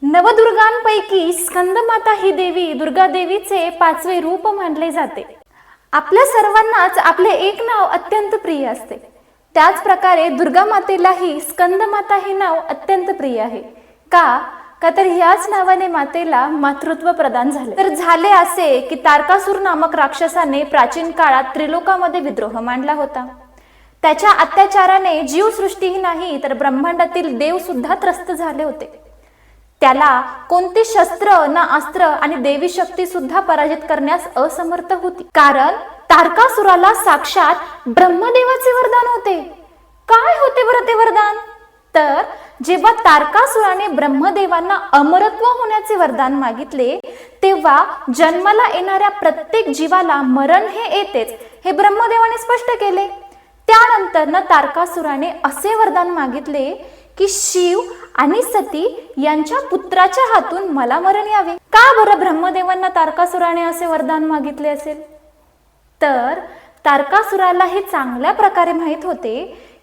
नवदुर्गांपैकी स्कंदमाता ही देवी दुर्गा देवीचे 5वे रूप मानले जाते। आपल्या सर्वांनाच आपले एक नाव अत्यंत प्रिय असते। त्याच प्रकारे दुर्गा मातेलाही स्कंदमाता हे नाव अत्यंत प्रिय आहे। का तर ह्याच नावाने मातेला मातृत्व प्रदान झाले। तर झाले असे की तारकासूर नामक राक्षसाने प्राचीन काळात त्रिलोकामध्ये विद्रोह मांडला होता। त्याच्या अत्याचाराने जीवसृष्टीही नाही तर ब्रह्मांडातील देव सुद्धा त्रस्त झाले होते। त्याला कोणती शस्त्र ना अस्त्र आणि देवी शक्ती सुद्धा पराजित करण्यास असमर्थ होती, कारण तारकासुराला साक्षात ब्रह्मदेवाचे वरदान होते। काय होते बरं ते वरदान? तर जेव्हा तारकासुराने ब्रह्मदेवांना अमरत्व होण्याचे वरदान मागितले, तेव्हा जन्माला येणाऱ्या प्रत्येक जीवाला मरण हे येतेच हे ब्रह्मदेवाने स्पष्ट केले। त्यानंतर तारकासुराने असे वरदान मागितले की शिव आणि सती यांच्या पुत्राच्या हातून मला मरण यावे। का बरं ब्रह्मदेवांना तारकासुराने असे वरदान मागितले असेल? तर तारकासुराला हे चांगल्या प्रकारे माहित होते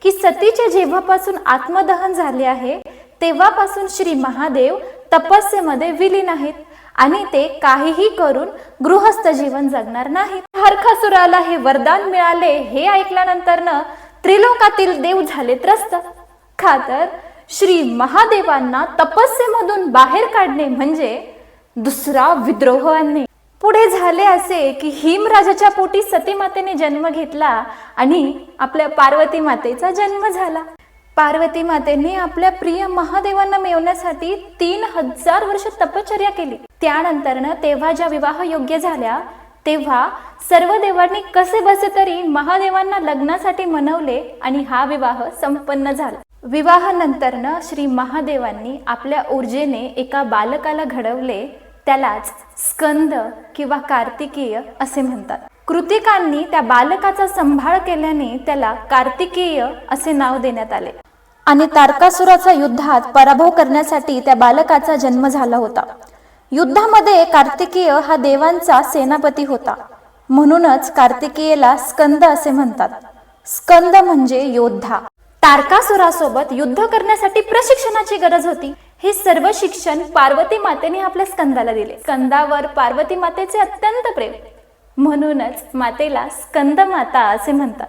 की सतीचे जेव्हापासून आत्मदहन झाले आहे तेव्हापासून श्री महादेव तपस्येमध्ये विलीन आहेत आणि ते काहीही करून गृहस्थ जीवन जगणार नाहीत। तारकासुराला हे वरदान मिळाले हे ऐकल्यानंतर त्रिलोकातील देव झाले त्रस्त। का तर श्री महादेवांना तपस्येमधून बाहेर काढणे म्हणजे दुसरा विद्रोह आणणे। पुढे झाले असे की हिमराजाच्या पोटी सती मातेने जन्म घेतला आणि आपल्या पार्वती मातेचा जन्म झाला। पार्वती मातेने आपल्या प्रिय महादेवांना मिळवण्यासाठी 3000 वर्ष तपश्चर्या केली। त्यानंतर तेव्हा ज्या विवाह योग्य झाल्या तेव्हा सर्व देवांनी कसे बसे तरी महादेवांना लग्नासाठी मनवले आणि हा विवाह संपन्न झाला। विवाहानंतर श्री महादेवांनी आपल्या ऊर्जेने एका बालकाला घडवले, त्यालाच स्कंद किंवा कार्तिकेय असे म्हणतात। कृतिकांनी त्या बालकाचा सांभाळ केल्याने त्याला कार्तिकेय असे नाव देण्यात आले आणि तारकासुराचा युद्धात पराभव करण्यासाठी त्या बालकाचा जन्म झाला होता। युद्धामध्ये कार्तिकेय हा देवांचा सेनापती होता, म्हणूनच कार्तिकेयला स्कंद असे म्हणतात। स्कंद म्हणजे योद्धा। तारकासुरासोबत युद्ध करण्यासाठी प्रशिक्षणाची गरज होती। हे सर्व शिक्षण पार्वती मातेने आपल्या स्कंदाला दिले। स्कंदावर पार्वती मातेचे अत्यंत प्रेम, म्हणूनच मातेला स्कंदमाता असे म्हणतात।